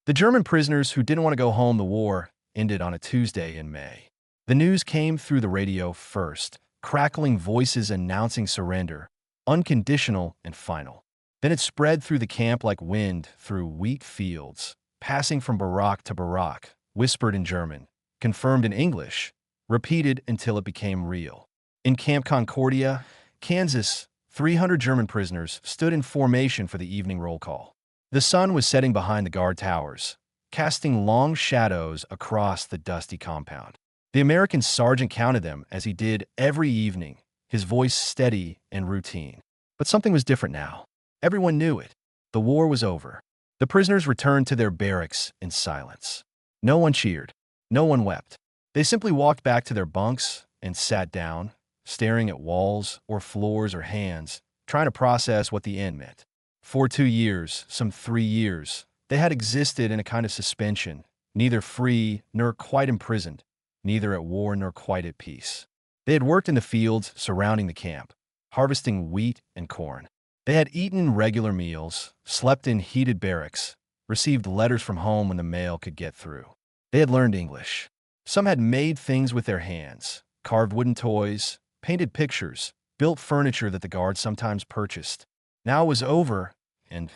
The German prisoners who didn't want to go home the war ended on a Tuesday in May. The news came through the radio first, crackling voices announcing surrender, unconditional and final. Then it spread through the camp like wind through wheat fields, passing from barrack to barrack, whispered in German, confirmed in English, repeated until it became real. In Camp Concordia, Kansas, 300 German prisoners stood in formation for the evening roll call. The sun was setting behind the guard towers, casting long shadows across the dusty compound. The American sergeant counted them as he did every evening, his voice steady and routine. But something was different now. Everyone knew it. The war was over. The prisoners returned to their barracks in silence. No one cheered. No one wept. They simply walked back to their bunks and sat down, staring at walls or floors or hands, trying to process what the end meant. For 2 years, some 3 years, they had existed in a kind of suspension, neither free nor quite imprisoned, neither at war nor quite at peace. They had worked in the fields surrounding the camp, harvesting wheat and corn. They had eaten regular meals, slept in heated barracks, received letters from home when the mail could get through. They had learned English. Some had made things with their hands, carved wooden toys, painted pictures, built furniture that the guards sometimes purchased. Now it was over, and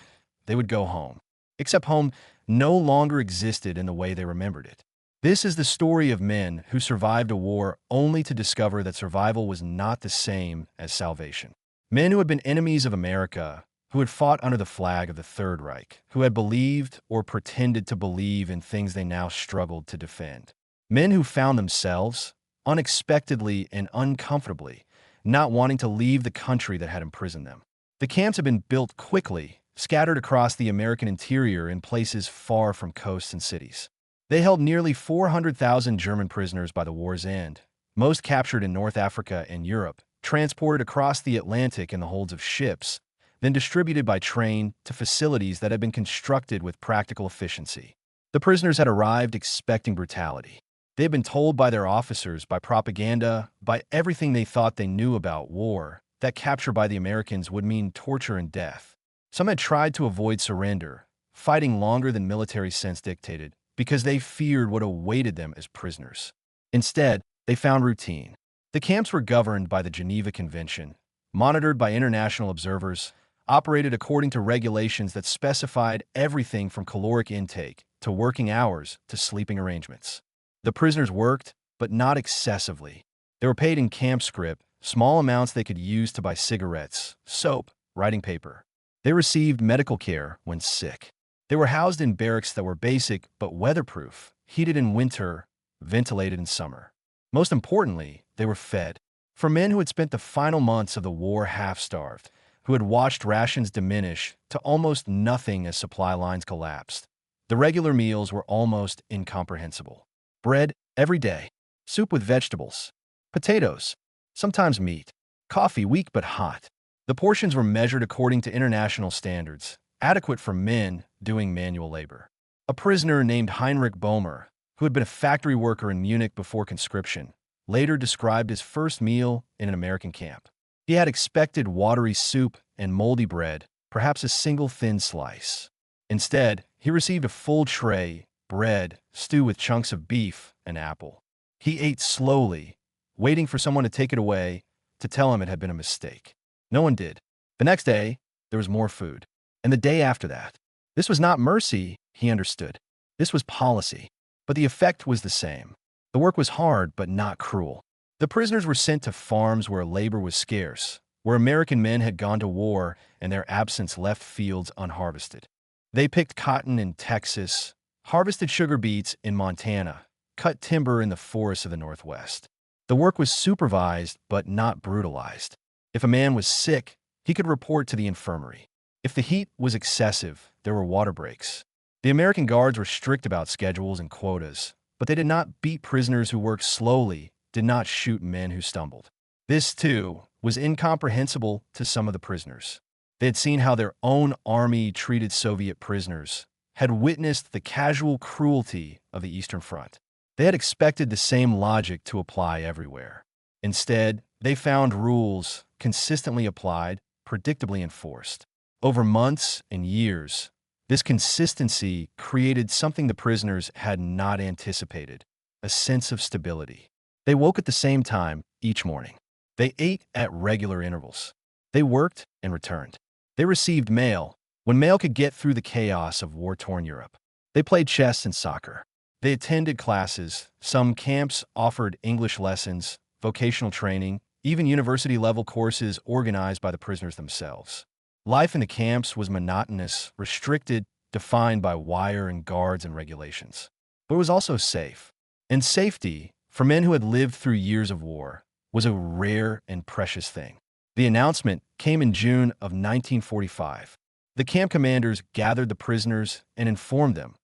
they would go home. Except home no longer existed in the way they remembered it. This is the story of men who survived a war only to discover that survival was not the same as salvation. Men who had been enemies of America, who had fought under the flag of the Third Reich, who had believed or pretended to believe in things they now struggled to defend. Men who found themselves, unexpectedly and uncomfortably, not wanting to leave the country that had imprisoned them. The camps had been built quickly, scattered across the American interior in places far from coasts and cities. They held nearly 400,000 German prisoners by the war's end, most captured in North Africa and Europe, transported across the Atlantic in the holds of ships, then distributed by train to facilities that had been constructed with practical efficiency. The prisoners had arrived expecting brutality. They had been told by their officers, by propaganda, by everything they thought they knew about war, that capture by the Americans would mean torture and death. Some had tried to avoid surrender, fighting longer than military sense dictated, because they feared what awaited them as prisoners. Instead, they found routine. The camps were governed by the Geneva Convention, monitored by international observers, operated according to regulations that specified everything from caloric intake to working hours to sleeping arrangements. The prisoners worked, but not excessively. They were paid in camp scrip, small amounts they could use to buy cigarettes, soap, writing paper. They received medical care when sick. They were housed in barracks that were basic but weatherproof, heated in winter, ventilated in summer. Most importantly, they were fed. For men who had spent the final months of the war half-starved, who had watched rations diminish to almost nothing as supply lines collapsed, the regular meals were almost incomprehensible. Bread every day, soup with vegetables, potatoes, sometimes meat, coffee weak but hot. The portions were measured according to international standards, adequate for men doing manual labor. A prisoner named Heinrich Boehmer, who had been a factory worker in Munich before conscription, later described his first meal in an American camp. He had expected watery soup and moldy bread, perhaps a single thin slice. Instead, he received a full tray, bread, stew with chunks of beef, and apple. He ate slowly, waiting for someone to take it away, to tell him it had been a mistake. No one did. The next day, there was more food. And the day after that. This was not mercy, he understood. This was policy. But the effect was the same. The work was hard, but not cruel. The prisoners were sent to farms where labor was scarce, where American men had gone to war and their absence left fields unharvested. They picked cotton in Texas, harvested sugar beets in Montana, cut timber in the forests of the Northwest. The work was supervised but not brutalized. If a man was sick, he could report to the infirmary. If the heat was excessive, there were water breaks. The American guards were strict about schedules and quotas, but they did not beat prisoners who worked slowly, did not shoot men who stumbled. This, too, was incomprehensible to some of the prisoners. They had seen how their own army treated Soviet prisoners, had witnessed the casual cruelty of the Eastern Front. They had expected the same logic to apply everywhere. Instead, they found rules consistently applied, predictably enforced. Over months and years, This consistency created something the prisoners had not anticipated, a sense of stability. They woke at the same time each morning. They ate at regular intervals. They worked and returned. They received mail when mail could get through the chaos of war-torn Europe. They played chess and soccer. They attended classes. Some camps offered English lessons, vocational training, even university-level courses organized by the prisoners themselves. Life in the camps was monotonous, restricted, defined by wire and guards and regulations. But it was also safe. And safety, for men who had lived through years of war, was a rare and precious thing. The announcement came in June of 1945. The camp commanders gathered the prisoners and informed them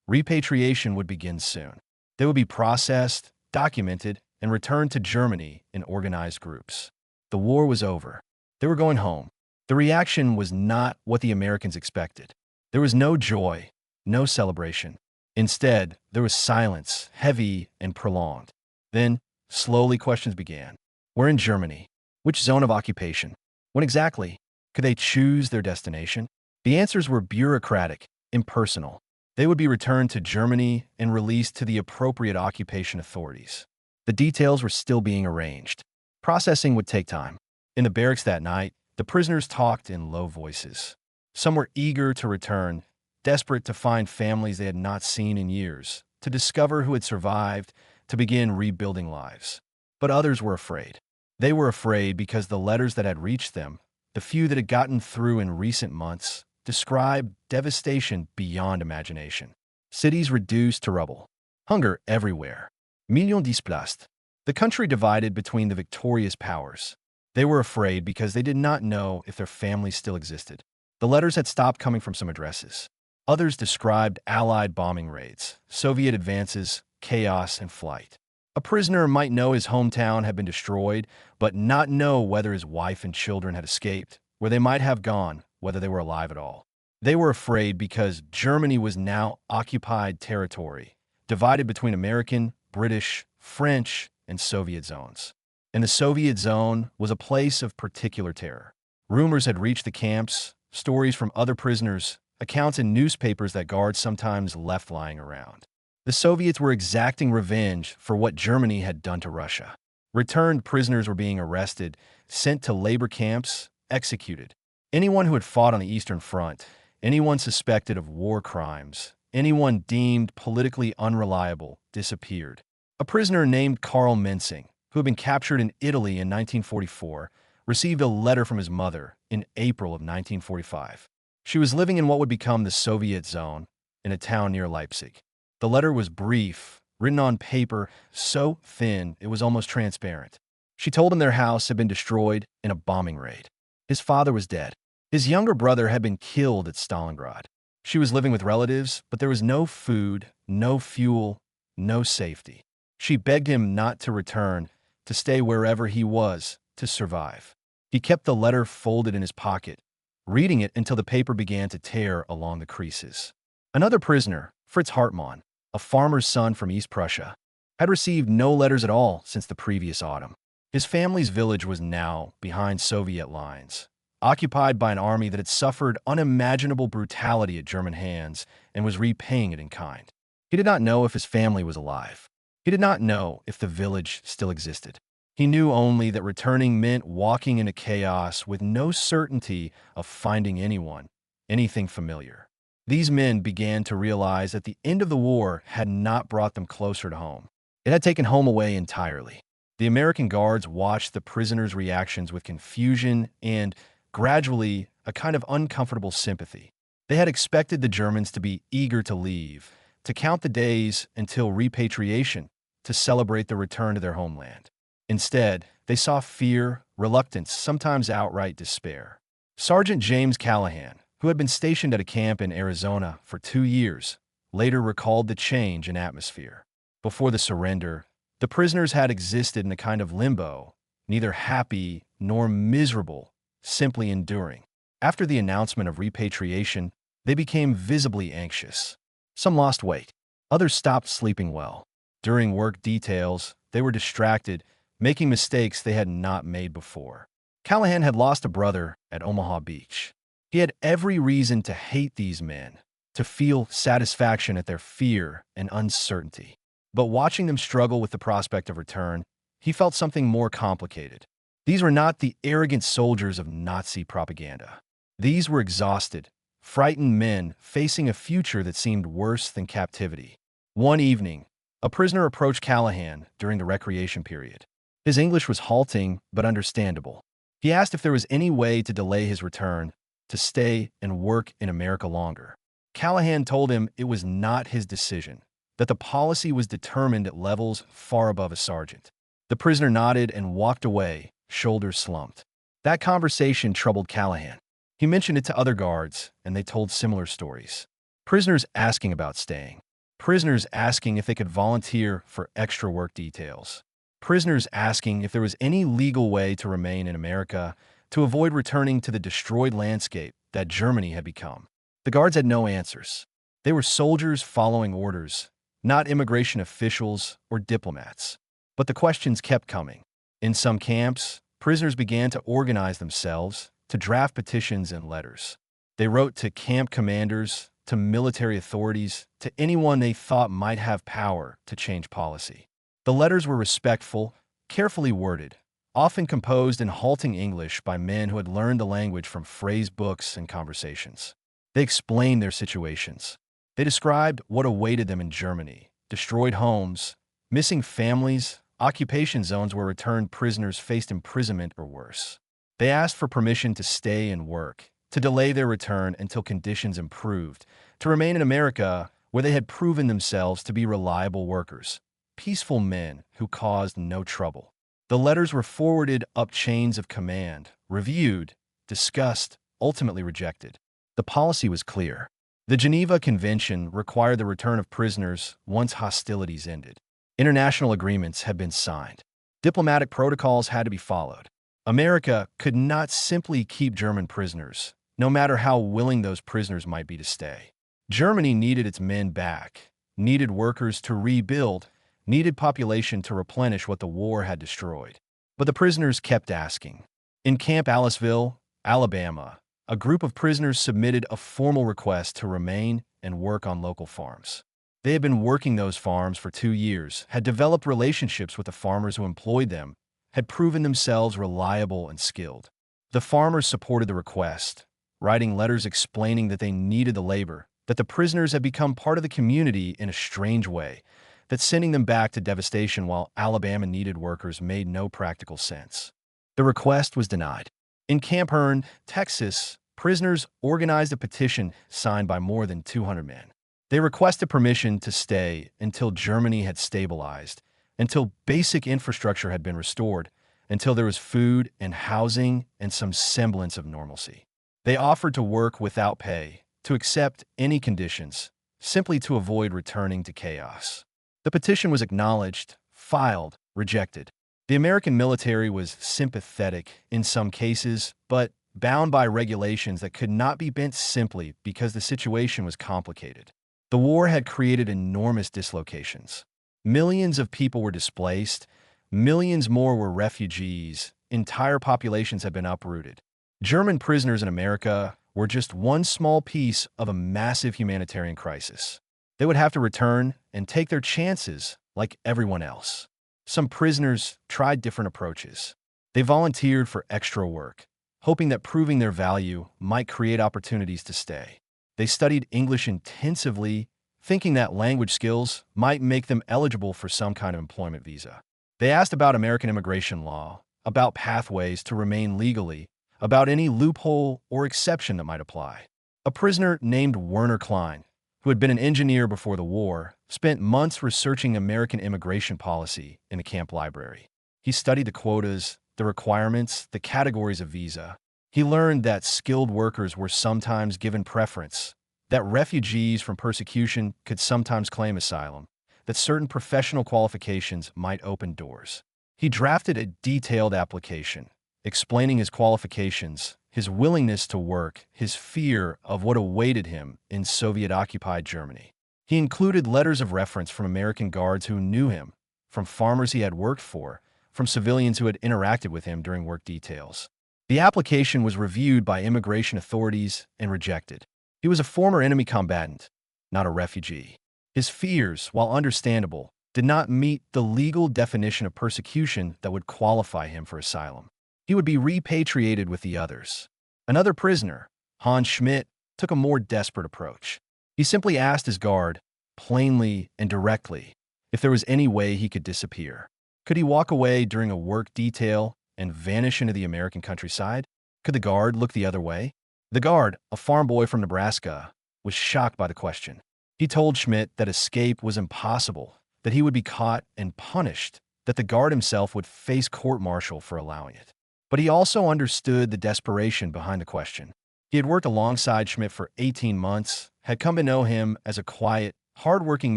repatriation would begin soon. They would be processed, documented, and returned to Germany in organized groups. The war was over. They were going home. The reaction was not what the Americans expected. There was no joy, no celebration. Instead, there was silence, heavy and prolonged. Then, slowly, questions began. We're in Germany. Which zone of occupation? When exactly? Could they choose their destination? The answers were bureaucratic, impersonal. They would be returned to Germany and released to the appropriate occupation authorities. The details were still being arranged. Processing would take time. In the barracks that night, the prisoners talked in low voices. Some were eager to return, desperate to find families they had not seen in years, to discover who had survived, to begin rebuilding lives. But others were afraid. They were afraid because the letters that had reached them, the few that had gotten through in recent months, described devastation beyond imagination. Cities reduced to rubble. Hunger everywhere. Millions displacés. The country divided between the victorious powers. They were afraid because they did not know if their families still existed. The letters had stopped coming from some addresses. Others described Allied bombing raids, Soviet advances, chaos, and flight. A prisoner might know his hometown had been destroyed, but not know whether his wife and children had escaped, where they might have gone, whether they were alive at all. They were afraid because Germany was now occupied territory, divided between American, British, French, and Soviet zones. And the Soviet zone was a place of particular terror. Rumors had reached the camps, stories from other prisoners, accounts in newspapers that guards sometimes left lying around. The Soviets were exacting revenge for what Germany had done to Russia. Returned prisoners were being arrested, sent to labor camps, executed. Anyone who had fought on the Eastern Front, anyone suspected of war crimes, anyone deemed politically unreliable, disappeared. A prisoner named Karl Mensing, who had been captured in Italy in 1944, received a letter from his mother in April of 1945. She was living in what would become the Soviet zone, in a town near Leipzig. The letter was brief, written on paper, so thin it was almost transparent. She told him their house had been destroyed in a bombing raid. His father was dead. His younger brother had been killed at Stalingrad. She was living with relatives, but there was no food, no fuel, no safety. She begged him not to return, to stay wherever he was, to survive. He kept the letter folded in his pocket, reading it until the paper began to tear along the creases. Another prisoner, Fritz Hartmann, a farmer's son from East Prussia, had received no letters at all since the previous autumn. His family's village was now behind Soviet lines, occupied by an army that had suffered unimaginable brutality at German hands and was repaying it in kind. He did not know if his family was alive. He did not know if the village still existed. He knew only that returning meant walking into chaos with no certainty of finding anyone, anything familiar. These men began to realize that the end of the war had not brought them closer to home. It had taken home away entirely. The American guards watched the prisoners' reactions with confusion and, gradually, a kind of uncomfortable sympathy. They had expected the Germans to be eager to leave, to count the days until repatriation, to celebrate the return to their homeland. Instead, they saw fear, reluctance, sometimes outright despair. Sergeant James Callahan, who had been stationed at a camp in Arizona for 2 years, later recalled the change in atmosphere. Before the surrender, the prisoners had existed in a kind of limbo, neither happy nor miserable, simply enduring. After the announcement of repatriation, they became visibly anxious. Some lost weight. Others stopped sleeping well. During work details, they were distracted, making mistakes they had not made before. Callahan had lost a brother at Omaha Beach. He had every reason to hate these men, to feel satisfaction at their fear and uncertainty. But watching them struggle with the prospect of return, he felt something more complicated. These were not the arrogant soldiers of Nazi propaganda. These were exhausted, frightened men facing a future that seemed worse than captivity. One evening, a prisoner approached Callahan during the recreation period. His English was halting but understandable. He asked if there was any way to delay his return, to stay and work in America longer. Callahan told him it was not his decision, that the policy was determined at levels far above a sergeant. The prisoner nodded and walked away, shoulders slumped. That conversation troubled Callahan. He mentioned it to other guards, and they told similar stories. Prisoners asking about staying. Prisoners asking if they could volunteer for extra work details. Prisoners asking if there was any legal way to remain in America to avoid returning to the destroyed landscape that Germany had become. The guards had no answers. They were soldiers following orders, not immigration officials or diplomats. But the questions kept coming. In some camps, prisoners began to organize themselves, to draft petitions and letters. They wrote to camp commanders, to military authorities, to anyone they thought might have power to change policy. The letters were respectful, carefully worded, often composed in halting English by men who had learned the language from phrase books and conversations. They explained their situations. They described what awaited them in Germany: destroyed homes, missing families, occupation zones where returned prisoners faced imprisonment or worse. They asked for permission to stay and work, to delay their return until conditions improved, to remain in America where they had proven themselves to be reliable workers, peaceful men who caused no trouble. The letters were forwarded up chains of command, reviewed, discussed, ultimately rejected. The policy was clear. The Geneva Convention required the return of prisoners once hostilities ended. International agreements had been signed. Diplomatic protocols had to be followed. America could not simply keep German prisoners, no matter how willing those prisoners might be to stay. Germany needed its men back, needed workers to rebuild, needed population to replenish what the war had destroyed. But the prisoners kept asking. In Camp Aliceville, Alabama, a group of prisoners submitted a formal request to remain and work on local farms. They had been working those farms for 2 years, had developed relationships with the farmers who employed them, had proven themselves reliable and skilled. The farmers supported the request, writing letters explaining that they needed the labor, that the prisoners had become part of the community in a strange way, that sending them back to devastation while Alabama needed workers made no practical sense. The request was denied. In Camp Hearn, Texas, prisoners organized a petition signed by more than 200 men. They requested permission to stay until Germany had stabilized, until basic infrastructure had been restored, until there was food and housing and some semblance of normalcy. They offered to work without pay, to accept any conditions, simply to avoid returning to chaos. The petition was acknowledged, filed, rejected. The American military was sympathetic in some cases, but bound by regulations that could not be bent simply because the situation was complicated. The war had created enormous dislocations. Millions of people were displaced, millions more were refugees, entire populations had been uprooted. German prisoners in America were just one small piece of a massive humanitarian crisis. They would have to return and take their chances like everyone else. Some prisoners tried different approaches. They volunteered for extra work, hoping that proving their value might create opportunities to stay. They studied English intensively, thinking that language skills might make them eligible for some kind of employment visa. They asked about American immigration law, about pathways to remain legally, about any loophole or exception that might apply. A prisoner named Werner Klein, who had been an engineer before the war, spent months researching American immigration policy in a camp library. He studied the quotas, the requirements, the categories of visa. He learned that skilled workers were sometimes given preference, that refugees from persecution could sometimes claim asylum, that certain professional qualifications might open doors. He drafted a detailed application, explaining his qualifications, his willingness to work, his fear of what awaited him in Soviet-occupied Germany. He included letters of reference from American guards who knew him, from farmers he had worked for, from civilians who had interacted with him during work details. The application was reviewed by immigration authorities and rejected. He was a former enemy combatant, not a refugee. His fears, while understandable, did not meet the legal definition of persecution that would qualify him for asylum. He would be repatriated with the others. Another prisoner, Hans Schmidt, took a more desperate approach. He simply asked his guard, plainly and directly, if there was any way he could disappear. Could he walk away during a work detail and vanish into the American countryside? Could the guard look the other way? The guard, a farm boy from Nebraska, was shocked by the question. He told Schmidt that escape was impossible, that he would be caught and punished, that the guard himself would face court-martial for allowing it. But he also understood the desperation behind the question. He had worked alongside Schmidt for 18 months, had come to know him as a quiet, hard-working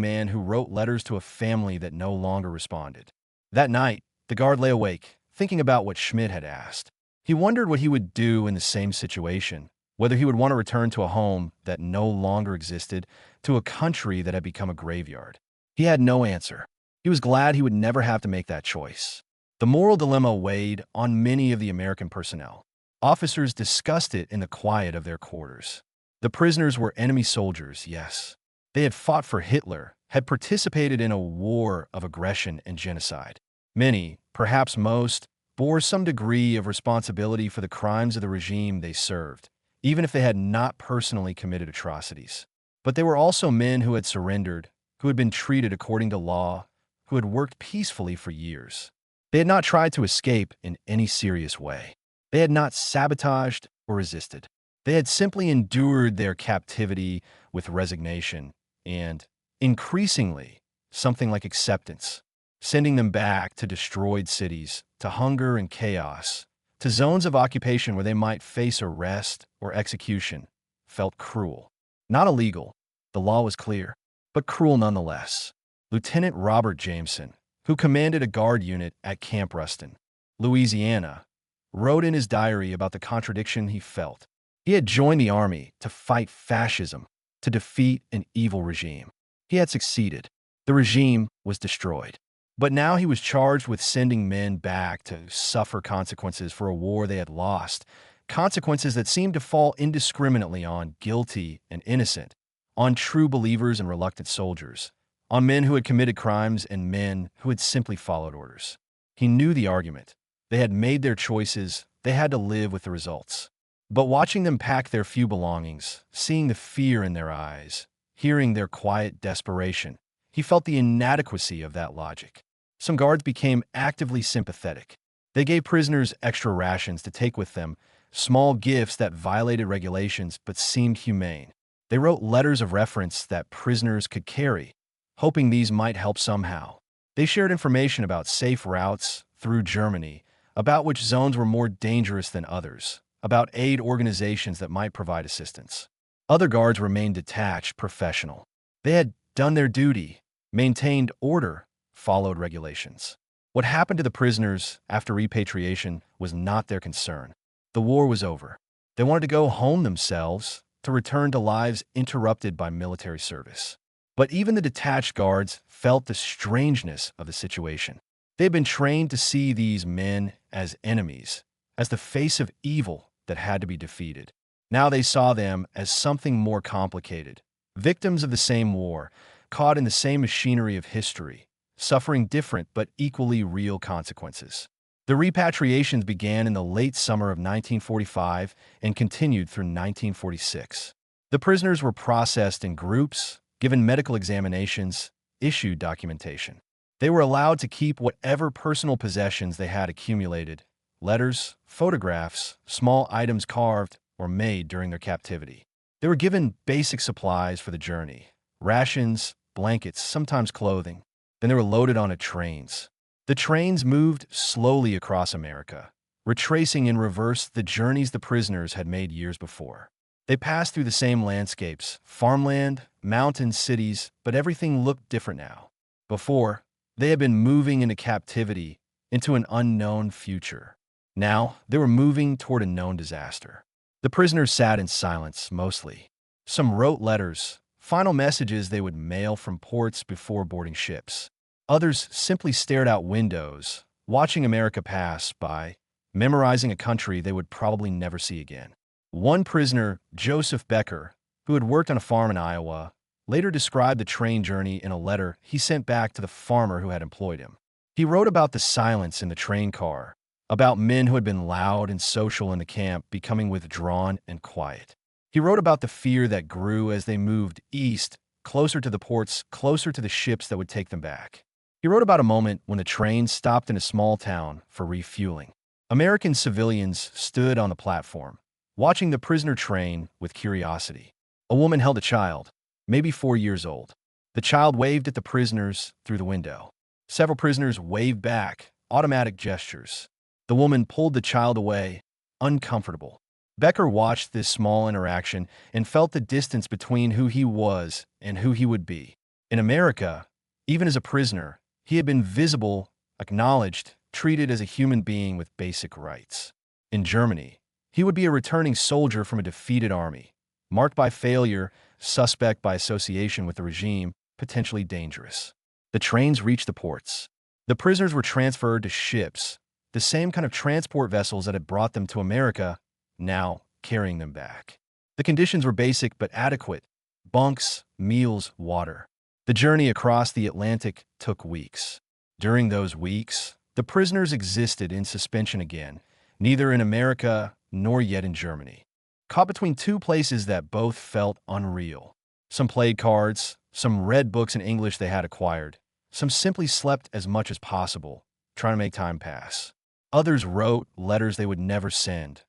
man who wrote letters to a family that no longer responded. That night, the guard lay awake, thinking about what Schmidt had asked. He wondered what he would do in the same situation, whether he would want to return to a home that no longer existed, to a country that had become a graveyard. He had no answer. He was glad he would never have to make that choice. The moral dilemma weighed on many of the American personnel. Officers discussed it in the quiet of their quarters. The prisoners were enemy soldiers, yes. They had fought for Hitler, had participated in a war of aggression and genocide. Many, perhaps most, bore some degree of responsibility for the crimes of the regime they served, even if they had not personally committed atrocities. But they were also men who had surrendered, who had been treated according to law, who had worked peacefully for years. They had not tried to escape in any serious way. They had not sabotaged or resisted. They had simply endured their captivity with resignation and, increasingly, something like acceptance, sending them back to destroyed cities, to hunger and chaos, to zones of occupation where they might face arrest or execution, felt cruel. Not illegal, the law was clear, but cruel nonetheless. Lieutenant Robert Jameson, who commanded a guard unit at Camp Ruston, Louisiana, wrote in his diary about the contradiction he felt. He had joined the army to fight fascism, to defeat an evil regime. He had succeeded. The regime was destroyed. But now he was charged with sending men back to suffer consequences for a war they had lost, consequences that seemed to fall indiscriminately on guilty and innocent, on true believers and reluctant soldiers, on men who had committed crimes and men who had simply followed orders. He knew the argument. They had made their choices. They had to live with the results. But watching them pack their few belongings, seeing the fear in their eyes, hearing their quiet desperation, he felt the inadequacy of that logic. Some guards became actively sympathetic. They gave prisoners extra rations to take with them, small gifts that violated regulations but seemed humane. They wrote letters of reference that prisoners could carry, hoping these might help somehow. They shared information about safe routes through Germany, about which zones were more dangerous than others, about aid organizations that might provide assistance. Other guards remained detached, professional. They had done their duty, maintained order, followed regulations. What happened to the prisoners after repatriation was not their concern. The war was over. They wanted to go home themselves, to return to lives interrupted by military service. But even the detached guards felt the strangeness of the situation. They had been trained to see these men as enemies, as the face of evil that had to be defeated. Now they saw them as something more complicated, victims of the same war, caught in the same machinery of history, suffering different but equally real consequences. The repatriations began in the late summer of 1945 and continued through 1946. The prisoners were processed in groups, given medical examinations, issued documentation. They were allowed to keep whatever personal possessions they had accumulated: letters, photographs, small items carved or made during their captivity. They were given basic supplies for the journey: rations, blankets, sometimes clothing. Then they were loaded onto trains. The trains moved slowly across America, retracing in reverse the journeys the prisoners had made years before. They passed through the same landscapes: farmland, mountains, cities, but everything looked different now. Before, they had been moving into captivity, into an unknown future. Now, they were moving toward a known disaster. The prisoners sat in silence, mostly. Some wrote letters, final messages they would mail from ports before boarding ships. Others simply stared out windows, watching America pass by, memorizing a country they would probably never see again. One prisoner, Joseph Becker, who had worked on a farm in Iowa, later described the train journey in a letter he sent back to the farmer who had employed him. He wrote about the silence in the train car, about men who had been loud and social in the camp becoming withdrawn and quiet. He wrote about the fear that grew as they moved east, closer to the ports, closer to the ships that would take them back. He wrote about a moment when the train stopped in a small town for refueling. American civilians stood on the platform, watching the prisoner train with curiosity. A woman held a child, maybe 4 years old. The child waved at the prisoners through the window. Several prisoners waved back, automatic gestures. The woman pulled the child away, uncomfortable. Becker watched this small interaction and felt the distance between who he was and who he would be. In America, even as a prisoner, he had been visible, acknowledged, treated as a human being with basic rights. In Germany, he would be a returning soldier from a defeated army, marked by failure, suspect by association with the regime, potentially dangerous. The trains reached the ports. The prisoners were transferred to ships, the same kind of transport vessels that had brought them to America, now carrying them back. The conditions were basic but adequate: bunks, meals, water. The journey across the Atlantic took weeks. During those weeks, the prisoners existed in suspension again, neither in America nor yet in Germany. Caught between two places that both felt unreal. Some played cards, some read books in English they had acquired, some simply slept as much as possible, trying to make time pass. Others wrote letters they would never send,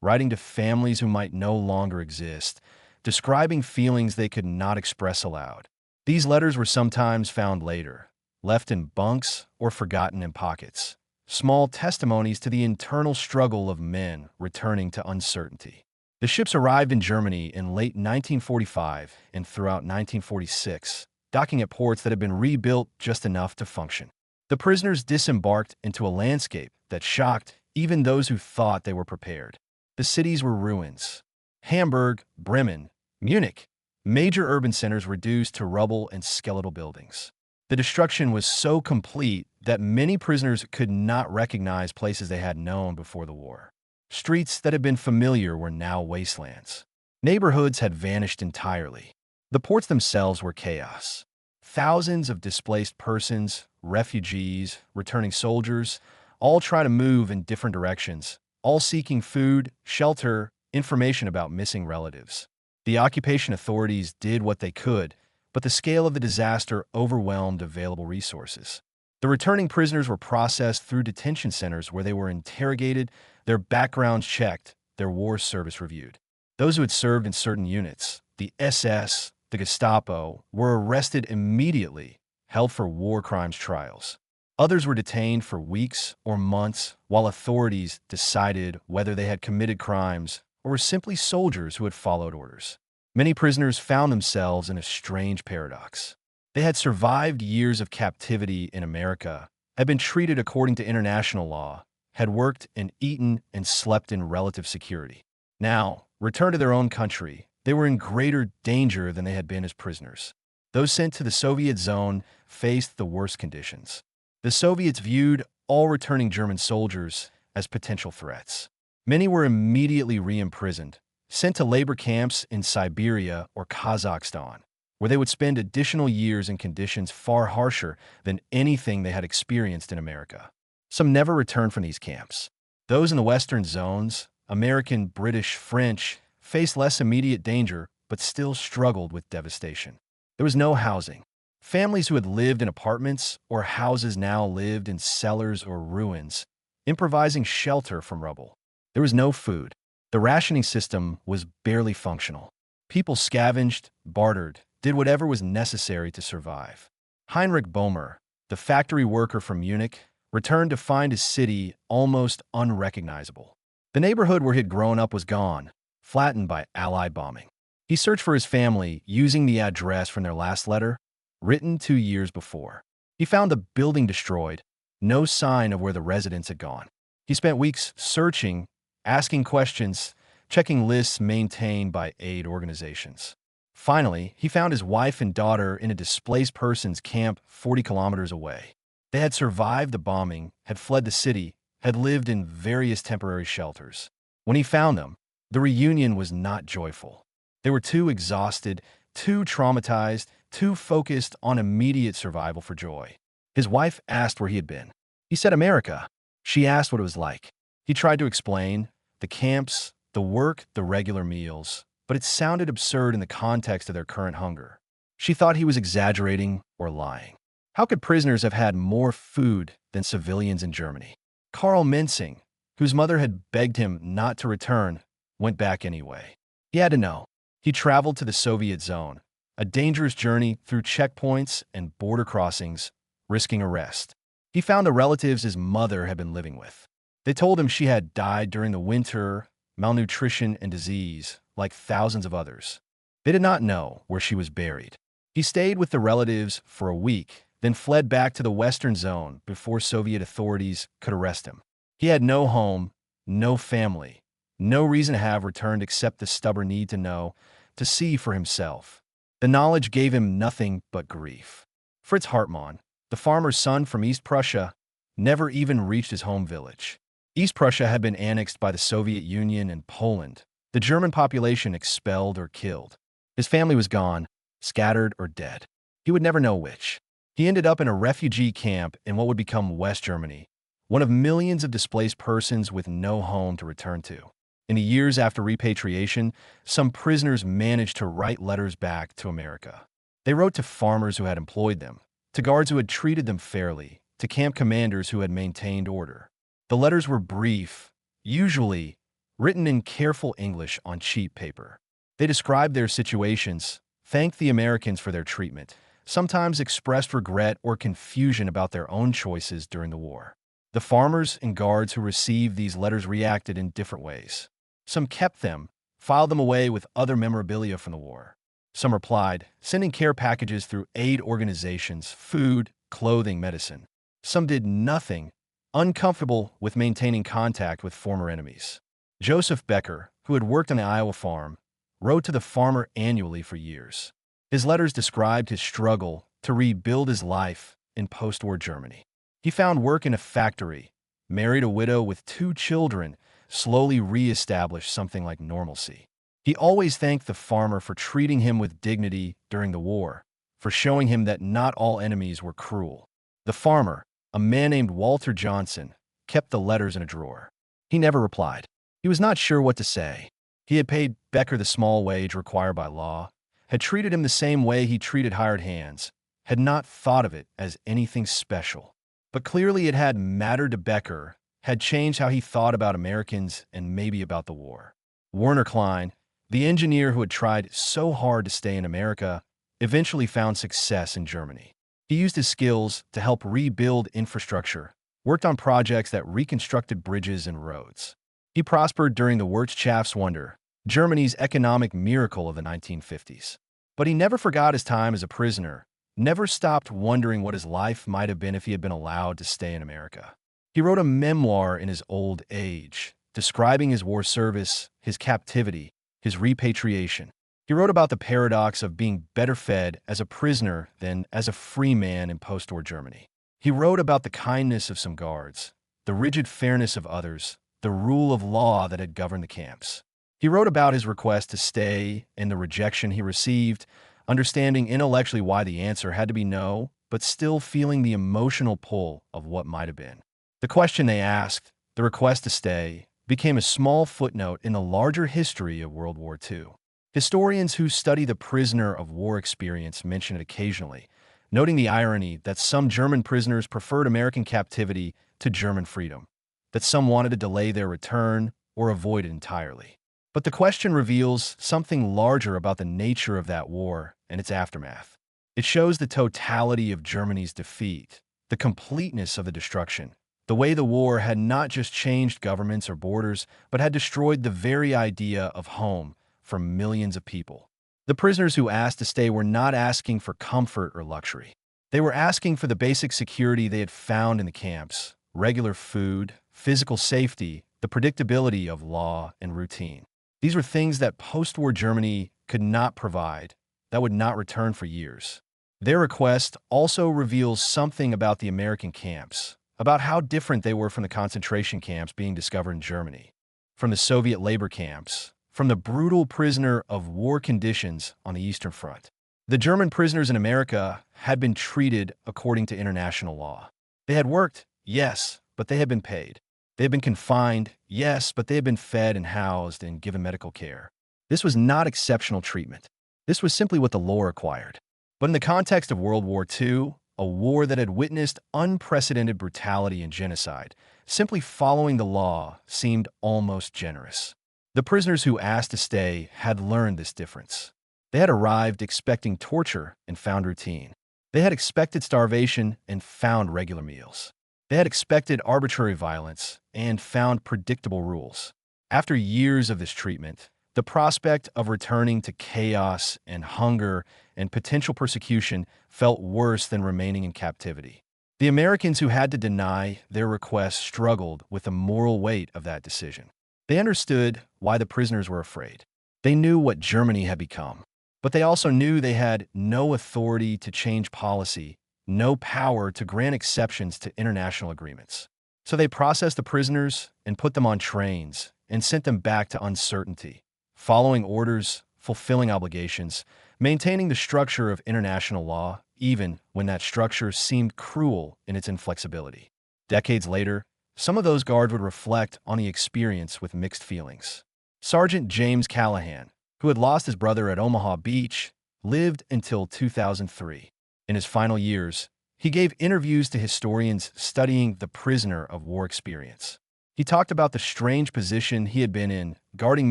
writing to families who might no longer exist, describing feelings they could not express aloud. These letters were sometimes found later, left in bunks or forgotten in pockets, small testimonies to the internal struggle of men returning to uncertainty. The ships arrived in Germany in late 1945 and throughout 1946, docking at ports that had been rebuilt just enough to function. The prisoners disembarked into a landscape that shocked even those who thought they were prepared. The cities were ruins. Hamburg, Bremen, Munich, major urban centers reduced to rubble and skeletal buildings. The destruction was so complete that many prisoners could not recognize places they had known before the war. Streets that had been familiar were now wastelands. Neighborhoods had vanished entirely. The ports themselves were chaos. Thousands of displaced persons, refugees, returning soldiers, all try to move in different directions, all seeking food, shelter, information about missing relatives. The occupation authorities did what they could, but the scale of the disaster overwhelmed available resources. The returning prisoners were processed through detention centers where they were interrogated, their backgrounds checked, their war service reviewed. Those who had served in certain units, the SS, the Gestapo, were arrested immediately, held for war crimes trials. Others were detained for weeks or months while authorities decided whether they had committed crimes or were simply soldiers who had followed orders. Many prisoners found themselves in a strange paradox. They had survived years of captivity in America, had been treated according to international law, had worked and eaten and slept in relative security. Now, returned to their own country, they were in greater danger than they had been as prisoners. Those sent to the Soviet zone faced the worst conditions. The Soviets viewed all returning German soldiers as potential threats. Many were immediately re-imprisoned, sent to labor camps in Siberia or Kazakhstan, where they would spend additional years in conditions far harsher than anything they had experienced in America. Some never returned from these camps. Those in the Western zones, American, British, French, faced less immediate danger but still struggled with devastation. There was no housing. Families who had lived in apartments or houses now lived in cellars or ruins, improvising shelter from rubble. There was no food. The rationing system was barely functional. People scavenged, bartered, did whatever was necessary to survive. Heinrich Boehmer, the factory worker from Munich, returned to find his city almost unrecognizable. The neighborhood where he'd grown up was gone, flattened by Allied bombing. He searched for his family using the address from their last letter, written 2 years before. He found the building destroyed, no sign of where the residents had gone. He spent weeks searching, asking questions, checking lists maintained by aid organizations. Finally, he found his wife and daughter in a displaced persons camp 40 kilometers away. They had survived the bombing, had fled the city, had lived in various temporary shelters. When he found them, the reunion was not joyful. They were too exhausted, too traumatized, too focused on immediate survival for joy. His wife asked where he had been. He said America. She asked what it was like. He tried to explain the camps, the work, the regular meals, but it sounded absurd in the context of their current hunger. She thought he was exaggerating or lying. How could prisoners have had more food than civilians in Germany? Karl Mensing, whose mother had begged him not to return, went back anyway. He had to know. He traveled to the Soviet zone, a dangerous journey through checkpoints and border crossings, risking arrest. He found the relatives his mother had been living with. They told him she had died during the winter, malnutrition and disease, like thousands of others. They did not know where she was buried. He stayed with the relatives for a week, then fled back to the Western Zone before Soviet authorities could arrest him. He had no home, no family, no reason to have returned except the stubborn need to know, to see for himself. The knowledge gave him nothing but grief. Fritz Hartmann, the farmer's son from East Prussia, never even reached his home village. East Prussia had been annexed by the Soviet Union and Poland, the German population expelled or killed. His family was gone, scattered or dead. He would never know which. He ended up in a refugee camp in what would become West Germany, one of millions of displaced persons with no home to return to. In the years after repatriation, some prisoners managed to write letters back to America. They wrote to farmers who had employed them, to guards who had treated them fairly, to camp commanders who had maintained order. The letters were brief, usually written in careful English on cheap paper. They described their situations, thanked the Americans for their treatment, sometimes expressed regret or confusion about their own choices during the war. The farmers and guards who received these letters reacted in different ways. Some kept them, filed them away with other memorabilia from the war. Some replied, sending care packages through aid organizations, food, clothing, medicine. Some did nothing, uncomfortable with maintaining contact with former enemies. Joseph Becker, who had worked on the Iowa farm, wrote to the farmer annually for years. His letters described his struggle to rebuild his life in post-war Germany. He found work in a factory, married a widow with 2 children, slowly re-established something like normalcy. He always thanked the farmer for treating him with dignity during the war, for showing him that not all enemies were cruel. The farmer, a man named Walter Johnson, kept the letters in a drawer. He never replied. He was not sure what to say. He had paid Becker the small wage required by law, had treated him the same way he treated hired hands, had not thought of it as anything special. But clearly it had mattered to Becker, had changed how he thought about Americans and maybe about the war. Werner Klein, the engineer who had tried so hard to stay in America, eventually found success in Germany. He used his skills to help rebuild infrastructure, worked on projects that reconstructed bridges and roads. He prospered during the Wirtschaftswunder, Germany's economic miracle of the 1950s. But he never forgot his time as a prisoner, never stopped wondering what his life might have been if he had been allowed to stay in America. He wrote a memoir in his old age, describing his war service, his captivity, his repatriation. He wrote about the paradox of being better fed as a prisoner than as a free man in post-war Germany. He wrote about the kindness of some guards, the rigid fairness of others, the rule of law that had governed the camps. He wrote about his request to stay and the rejection he received, understanding intellectually why the answer had to be no, but still feeling the emotional pull of what might have been. The question they asked, the request to stay, became a small footnote in the larger history of World War II. Historians who study the prisoner of war experience mention it occasionally, noting the irony that some German prisoners preferred American captivity to German freedom, that some wanted to delay their return or avoid it entirely. But the question reveals something larger about the nature of that war and its aftermath. It shows the totality of Germany's defeat, the completeness of the destruction, the way the war had not just changed governments or borders, but had destroyed the very idea of home for millions of people. The prisoners who asked to stay were not asking for comfort or luxury. They were asking for the basic security they had found in the camps, regular food, physical safety, the predictability of law and routine. These were things that post-war Germany could not provide, that would not return for years. Their request also reveals something about the American camps, about how different they were from the concentration camps being discovered in Germany, from the Soviet labor camps, from the brutal prisoner of war conditions on the Eastern Front. The German prisoners in America had been treated according to international law. They had worked, yes, but they had been paid. They had been confined, yes, but they had been fed and housed and given medical care. This was not exceptional treatment. This was simply what the law required. But in the context of World War II, a war that had witnessed unprecedented brutality and genocide, simply following the law seemed almost generous. The prisoners who asked to stay had learned this difference. They had arrived expecting torture and found routine. They had expected starvation and found regular meals. They had expected arbitrary violence and found predictable rules. After years of this treatment, the prospect of returning to chaos and hunger and potential persecution felt worse than remaining in captivity. The Americans who had to deny their request struggled with the moral weight of that decision. They understood why the prisoners were afraid. They knew what Germany had become, but they also knew they had no authority to change policy, no power to grant exceptions to international agreements. So they processed the prisoners and put them on trains and sent them back to uncertainty, following orders, fulfilling obligations, maintaining the structure of international law, even when that structure seemed cruel in its inflexibility. Decades later, some of those guards would reflect on the experience with mixed feelings. Sergeant James Callahan, who had lost his brother at Omaha Beach, lived until 2003. In his final years, he gave interviews to historians studying the prisoner of war experience. He talked about the strange position he had been in, guarding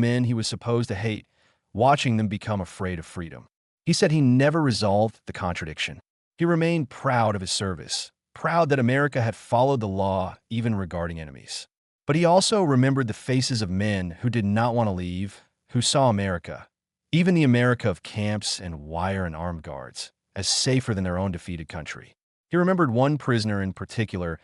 men he was supposed to hate, watching them become afraid of freedom. He said he never resolved the contradiction. He remained proud of his service, proud that America had followed the law even regarding enemies. But he also remembered the faces of men who did not want to leave, who saw America, even the America of camps and wire and armed guards, as safer than their own defeated country. He remembered one prisoner in particular,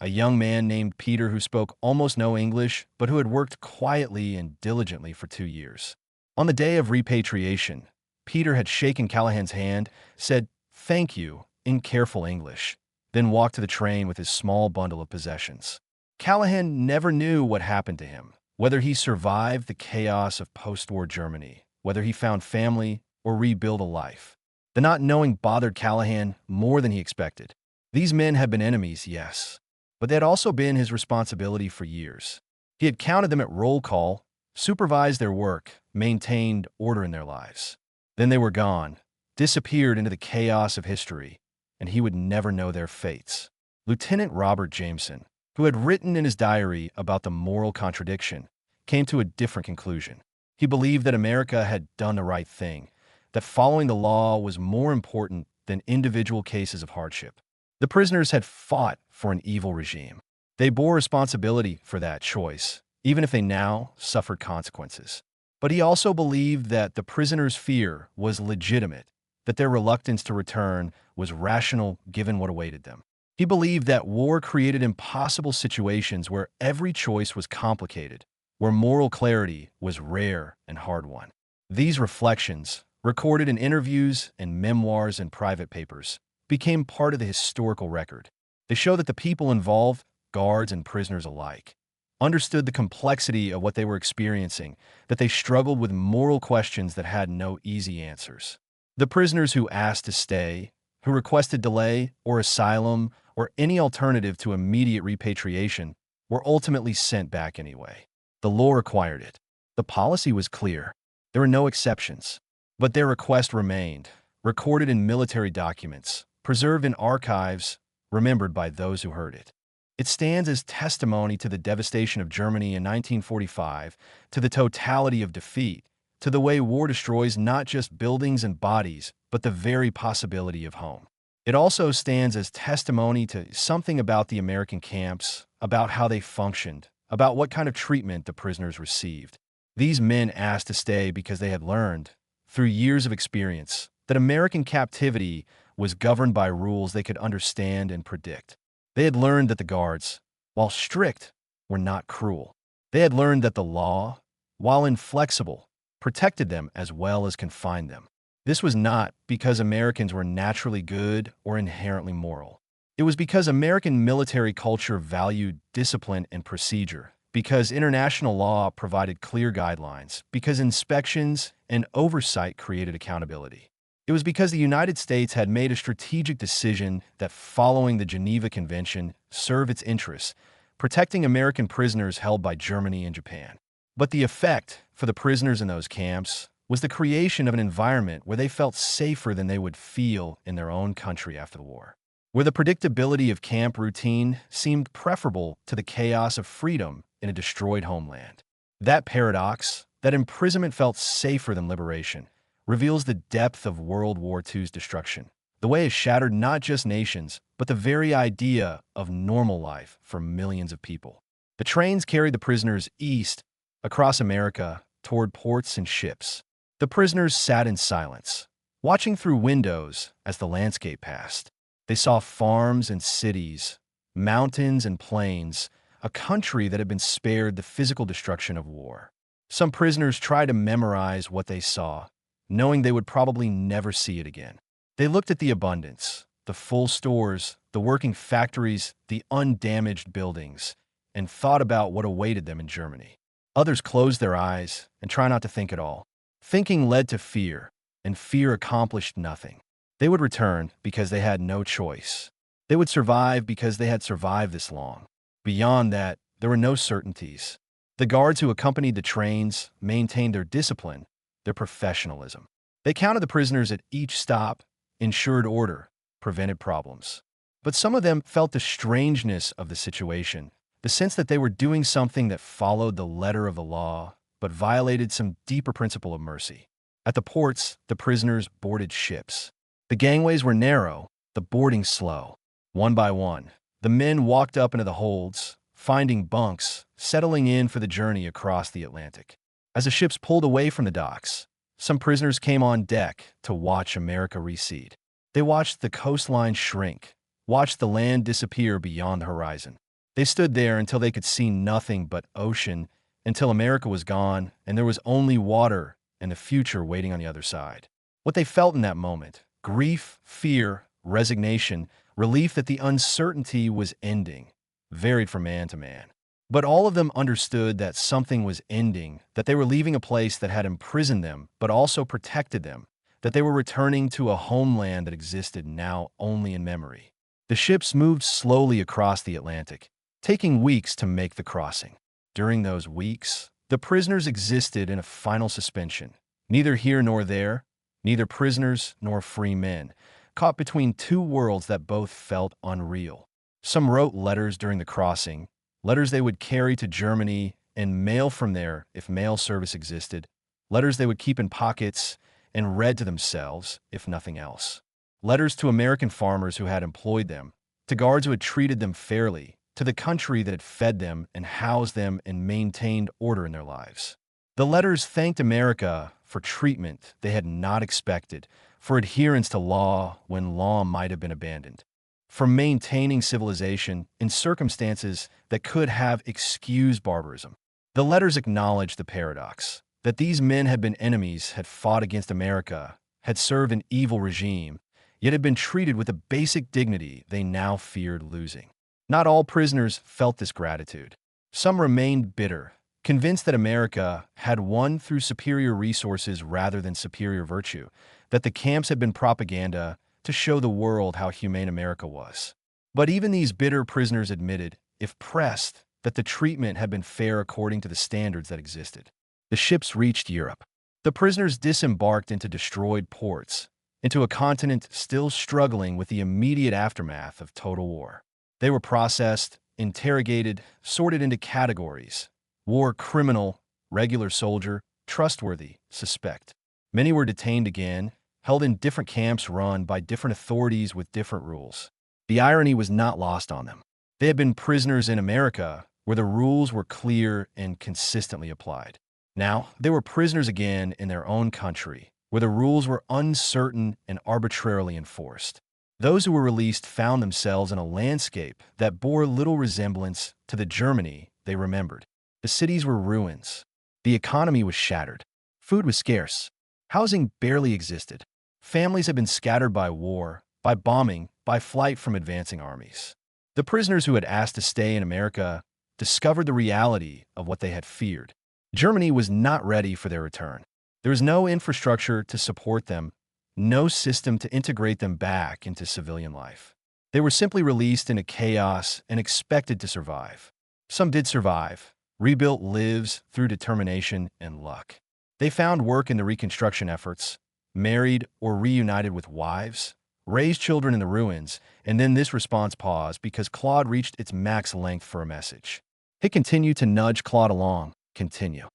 a young man named Peter who spoke almost no English, but who had worked quietly and diligently for 2 years. On the day of repatriation, Peter had shaken Callahan's hand, said, "Thank you," in careful English, then walked to the train with his small bundle of possessions. Callahan never knew what happened to him, whether he survived the chaos of post-war Germany, whether he found family or rebuilt a life. The not knowing bothered Callahan more than he expected. These men had been enemies, yes, but they had also been his responsibility for years. He had counted them at roll call, supervised their work, maintained order in their lives. Then they were gone, disappeared into the chaos of history, and he would never know their fates. Lieutenant Robert Jameson, who had written in his diary about the moral contradiction, came to a different conclusion. He believed that America had done the right thing, that following the law was more important than individual cases of hardship. The prisoners had fought for an evil regime. They bore responsibility for that choice, even if they now suffered consequences. But he also believed that the prisoners' fear was legitimate, that their reluctance to return was rational given what awaited them. He believed that war created impossible situations where every choice was complicated, where moral clarity was rare and hard-won. These reflections, recorded in interviews and memoirs and private papers, became part of the historical record. They show that the people involved, guards and prisoners alike, understood the complexity of what they were experiencing, that they struggled with moral questions that had no easy answers. The prisoners who asked to stay, who requested delay or asylum or any alternative to immediate repatriation, were ultimately sent back anyway. The law required it. The policy was clear. There were no exceptions. But their request remained, recorded in military documents, preserved in archives, remembered by those who heard it. It stands as testimony to the devastation of Germany in 1945, to the totality of defeat, to the way war destroys not just buildings and bodies, but the very possibility of home. It also stands as testimony to something about the American camps, about how they functioned, about what kind of treatment the prisoners received. These men asked to stay because they had learned, through years of experience, that American captivity was governed by rules they could understand and predict. They had learned that the guards, while strict, were not cruel. They had learned that the law, while inflexible, protected them as well as confined them. This was not because Americans were naturally good or inherently moral. It was because American military culture valued discipline and procedure, because international law provided clear guidelines, because inspections and oversight created accountability. It was because the United States had made a strategic decision that following the Geneva Convention served its interests, protecting American prisoners held by Germany and Japan. But the effect for the prisoners in those camps was the creation of an environment where they felt safer than they would feel in their own country after the war, where the predictability of camp routine seemed preferable to the chaos of freedom in a destroyed homeland. That paradox, that imprisonment felt safer than liberation, reveals the depth of World War II's destruction, the way it shattered not just nations, but the very idea of normal life for millions of people. The trains carried the prisoners east, across America, toward ports and ships. The prisoners sat in silence, watching through windows as the landscape passed. They saw farms and cities, mountains and plains, a country that had been spared the physical destruction of war. Some prisoners tried to memorize what they saw, knowing they would probably never see it again. They looked at the abundance, the full stores, the working factories, the undamaged buildings, and thought about what awaited them in Germany. Others closed their eyes and tried not to think at all. Thinking led to fear, and fear accomplished nothing. They would return because they had no choice. They would survive because they had survived this long. Beyond that, there were no certainties. The guards who accompanied the trains maintained their discipline, their professionalism. They counted the prisoners at each stop, ensured order, prevented problems. But some of them felt the strangeness of the situation, the sense that they were doing something that followed the letter of the law, but violated some deeper principle of mercy. At the ports, the prisoners boarded ships. The gangways were narrow, the boarding slow. One by one, the men walked up into the holds, finding bunks, settling in for the journey across the Atlantic. As the ships pulled away from the docks, some prisoners came on deck to watch America recede. They watched the coastline shrink, watched the land disappear beyond the horizon. They stood there until they could see nothing but ocean, until America was gone and there was only water and the future waiting on the other side. What they felt in that moment, grief, fear, resignation, relief that the uncertainty was ending, varied from man to man. But all of them understood that something was ending, that they were leaving a place that had imprisoned them, but also protected them, that they were returning to a homeland that existed now only in memory. The ships moved slowly across the Atlantic, taking weeks to make the crossing. During those weeks, the prisoners existed in a final suspension, neither here nor there, neither prisoners nor free men, caught between two worlds that both felt unreal. Some wrote letters during the crossing, letters they would carry to Germany and mail from there if mail service existed, letters they would keep in pockets and read to themselves, if nothing else. Letters to American farmers who had employed them, to guards who had treated them fairly, to the country that had fed them and housed them and maintained order in their lives. The letters thanked America for treatment they had not expected, for adherence to law when law might have been abandoned, for maintaining civilization in circumstances that could have excused barbarism. The letters acknowledged the paradox, that these men had been enemies, had fought against America, had served an evil regime, yet had been treated with a basic dignity they now feared losing. Not all prisoners felt this gratitude. Some remained bitter, convinced that America had won through superior resources rather than superior virtue, that the camps had been propaganda to show the world how humane America was. But even these bitter prisoners admitted, if pressed, that the treatment had been fair according to the standards that existed. The ships reached Europe. The prisoners disembarked into destroyed ports, into a continent still struggling with the immediate aftermath of total war. They were processed, interrogated, sorted into categories: war criminal, regular soldier, trustworthy, suspect. Many were detained again, held in different camps run by different authorities with different rules. The irony was not lost on them. They had been prisoners in America, where the rules were clear and consistently applied. Now, they were prisoners again in their own country, where the rules were uncertain and arbitrarily enforced. Those who were released found themselves in a landscape that bore little resemblance to the Germany they remembered. The cities were ruins. The economy was shattered. Food was scarce. Housing barely existed. Families had been scattered by war, by bombing, by flight from advancing armies. The prisoners who had asked to stay in America discovered the reality of what they had feared. Germany was not ready for their return. There was no infrastructure to support them, no system to integrate them back into civilian life. They were simply released into chaos and expected to survive. Some did survive, rebuilt lives through determination and luck. They found work in the reconstruction efforts, married or reunited with wives, raised children in the ruins, and then this response paused because Claude reached its max length for a message. It continued to nudge Claude along. Continue.